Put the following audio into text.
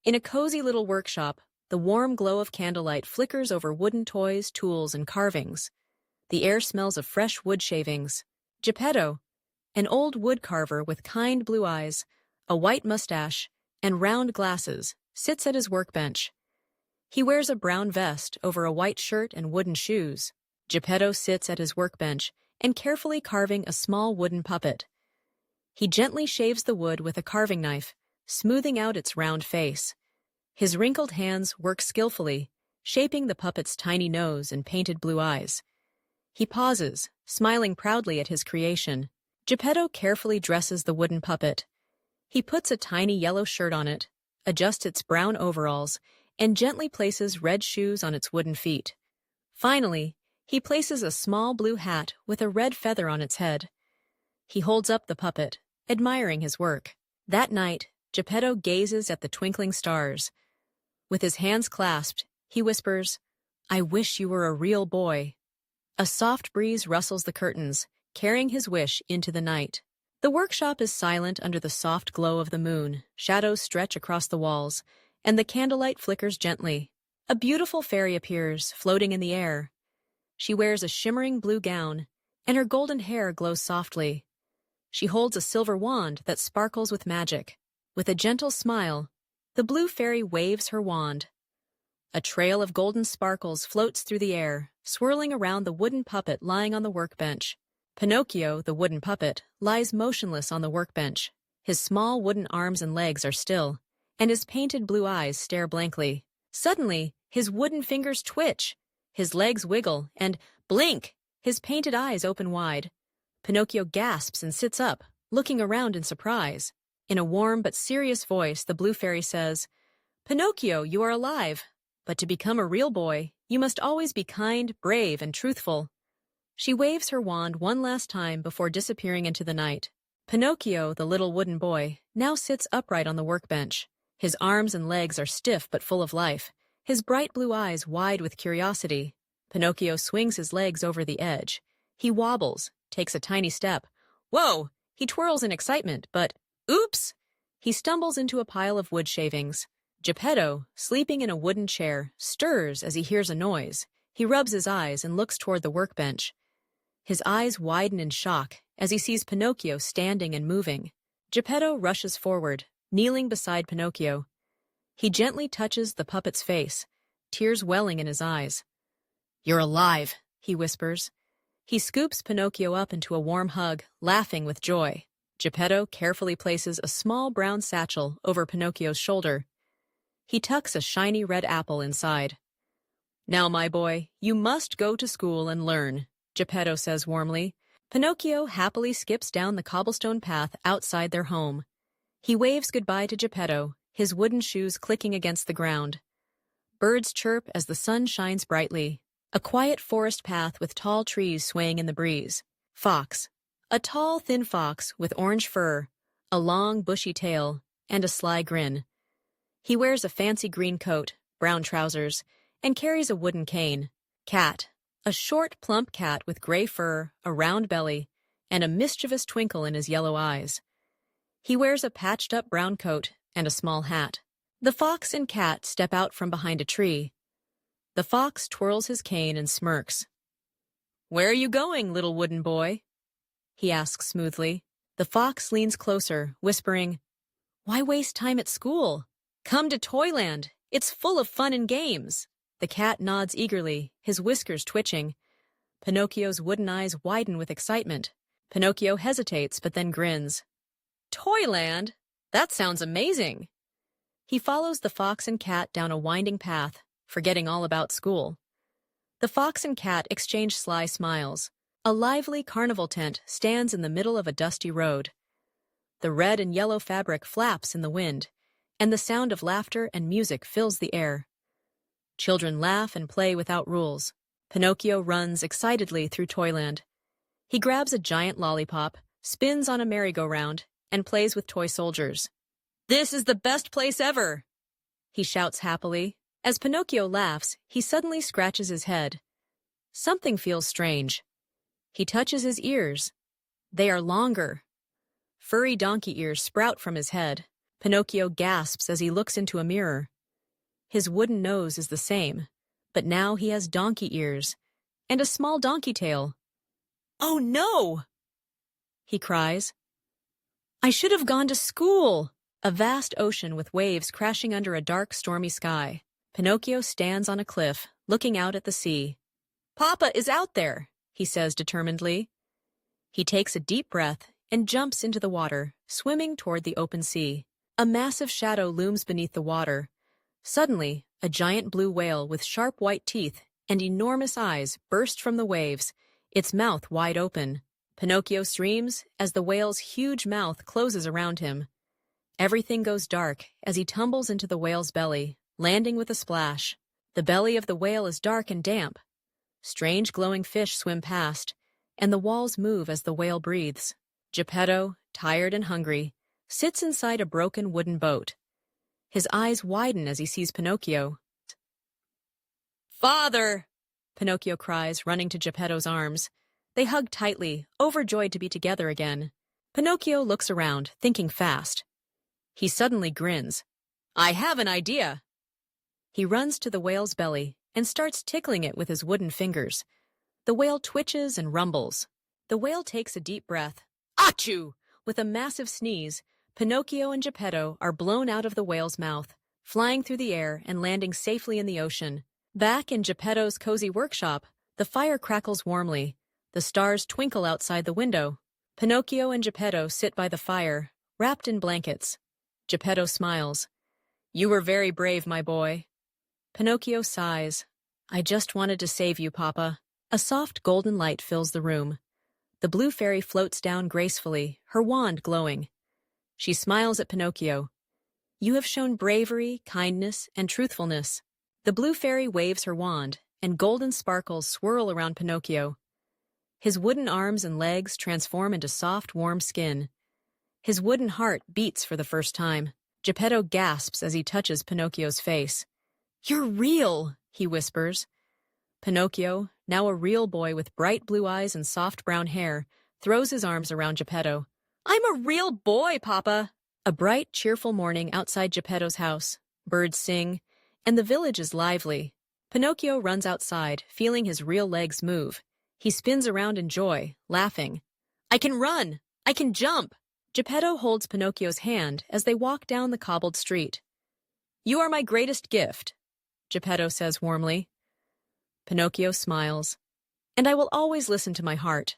In a cozy little workshop, the warm glow of candlelight flickers over wooden toys, tools, and carvings. The air smells of fresh wood shavings. Geppetto, an old woodcarver with kind blue eyes, a white mustache, and round glasses, sits at his workbench. He wears a brown vest over a white shirt and wooden shoes. Geppetto sits at his workbench and carefully carving a small wooden puppet. He gently shaves the wood with a carving knife, smoothing out its round face. His wrinkled hands work skillfully, shaping the puppet's tiny nose and painted blue eyes. He pauses, smiling proudly at his creation. Geppetto carefully dresses the wooden puppet. He puts a tiny yellow shirt on it, adjusts its brown overalls, and gently places red shoes on its wooden feet. Finally, he places a small blue hat with a red feather on its head. He holds up the puppet, admiring his work. That night, Geppetto gazes at the twinkling stars. With his hands clasped, he whispers, "I wish you were a real boy." A soft breeze rustles the curtains, carrying his wish into the night. The workshop is silent under the soft glow of the moon. Shadows stretch across the walls, and the candlelight flickers gently. A beautiful fairy appears, floating in the air. She wears a shimmering blue gown, and her golden hair glows softly. She holds a silver wand that sparkles with magic. With a gentle smile, the blue fairy waves her wand. A trail of golden sparkles floats through the air, swirling around the wooden puppet lying on the workbench. Pinocchio, the wooden puppet, lies motionless on the workbench. His small wooden arms and legs are still, and his painted blue eyes stare blankly. Suddenly, his wooden fingers twitch. His legs wiggle, and blink! His painted eyes open wide. Pinocchio gasps and sits up, looking around in surprise. In a warm but serious voice, the blue fairy says, "Pinocchio, you are alive. But to become a real boy, you must always be kind, brave, and truthful." She waves her wand one last time before disappearing into the night. Pinocchio, the little wooden boy, now sits upright on the workbench. His arms and legs are stiff but full of life, his bright blue eyes wide with curiosity. Pinocchio swings his legs over the edge. He wobbles, takes a tiny step. Whoa! He twirls in excitement, but oops! He stumbles into a pile of wood shavings. Geppetto, sleeping in a wooden chair, stirs as he hears a noise. He rubs his eyes and looks toward the workbench. His eyes widen in shock as he sees Pinocchio standing and moving. Geppetto rushes forward, kneeling beside Pinocchio. He gently touches the puppet's face, tears welling in his eyes. "You're alive," he whispers. He scoops Pinocchio up into a warm hug, laughing with joy. Geppetto carefully places a small brown satchel over Pinocchio's shoulder. He tucks a shiny red apple inside. "Now, my boy, you must go to school and learn," Geppetto says warmly. Pinocchio happily skips down the cobblestone path outside their home. He waves goodbye to Geppetto, his wooden shoes clicking against the ground. Birds chirp as the sun shines brightly. A quiet forest path with tall trees swaying in the breeze. Fox. A tall, thin fox with orange fur, a long, bushy tail, and a sly grin. He wears a fancy green coat, brown trousers, and carries a wooden cane. Cat. A short, plump cat with gray fur, a round belly, and a mischievous twinkle in his yellow eyes. He wears a patched-up brown coat and a small hat. The fox and cat step out from behind a tree. The fox twirls his cane and smirks. "Where are you going, little wooden boy?" he asks smoothly. The fox leans closer, whispering, "Why waste time at school? Come to Toyland. It's full of fun and games." The cat nods eagerly, his whiskers twitching. Pinocchio's wooden eyes widen with excitement. Pinocchio hesitates, but then grins. "Toyland? That sounds amazing." He follows the fox and cat down a winding path, forgetting all about school. The fox and cat exchange sly smiles. A lively carnival tent stands in the middle of a dusty road. The red and yellow fabric flaps in the wind, and the sound of laughter and music fills the air. Children laugh and play without rules. Pinocchio runs excitedly through Toyland. He grabs a giant lollipop, spins on a merry-go-round, and plays with toy soldiers. "This is the best place ever!" he shouts happily. As Pinocchio laughs, he suddenly scratches his head. Something feels strange. He touches his ears. They are longer. Furry donkey ears sprout from his head. Pinocchio gasps as he looks into a mirror. His wooden nose is the same, but now he has donkey ears and a small donkey tail. "Oh no!" he cries. "I should have gone to school!" A vast ocean with waves crashing under a dark, stormy sky. Pinocchio stands on a cliff, looking out at the sea. "Papa is out there," he says determinedly. He takes a deep breath and jumps into the water, swimming toward the open sea. A massive shadow looms beneath the water. Suddenly, a giant blue whale with sharp white teeth and enormous eyes bursts from the waves, its mouth wide open. Pinocchio screams as the whale's huge mouth closes around him. Everything goes dark as he tumbles into the whale's belly, landing with a splash. The belly of the whale is dark and damp. Strange glowing fish swim past, and the walls move as the whale breathes. Geppetto, tired and hungry, sits inside a broken wooden boat. His eyes widen as he sees Pinocchio. "Father!" Pinocchio cries, running to Geppetto's arms. They hug tightly, overjoyed to be together again. Pinocchio looks around, thinking fast. He suddenly grins. "I have an idea!" He runs to the whale's belly and starts tickling it with his wooden fingers. The whale twitches and rumbles. The whale takes a deep breath. Achoo! With a massive sneeze, Pinocchio and Geppetto are blown out of the whale's mouth, flying through the air and landing safely in the ocean. Back in Geppetto's cozy workshop, the fire crackles warmly. The stars twinkle outside the window. Pinocchio and Geppetto sit by the fire, wrapped in blankets. Geppetto smiles. "You were very brave, my boy." Pinocchio sighs. "I just wanted to save you, Papa." A soft golden light fills the room. The blue fairy floats down gracefully, her wand glowing. She smiles at Pinocchio. "You have shown bravery, kindness, and truthfulness." The blue fairy waves her wand, and golden sparkles swirl around Pinocchio. His wooden arms and legs transform into soft, warm skin. His wooden heart beats for the first time. Geppetto gasps as he touches Pinocchio's face. "You're real," he whispers. Pinocchio, now a real boy with bright blue eyes and soft brown hair, throws his arms around Geppetto. "I'm a real boy, Papa!" A bright, cheerful morning outside Geppetto's house. Birds sing, and the village is lively. Pinocchio runs outside, feeling his real legs move. He spins around in joy, laughing. "I can run! I can jump!" Geppetto holds Pinocchio's hand as they walk down the cobbled street. "You are my greatest gift," Geppetto says warmly. Pinocchio smiles. "And I will always listen to my heart."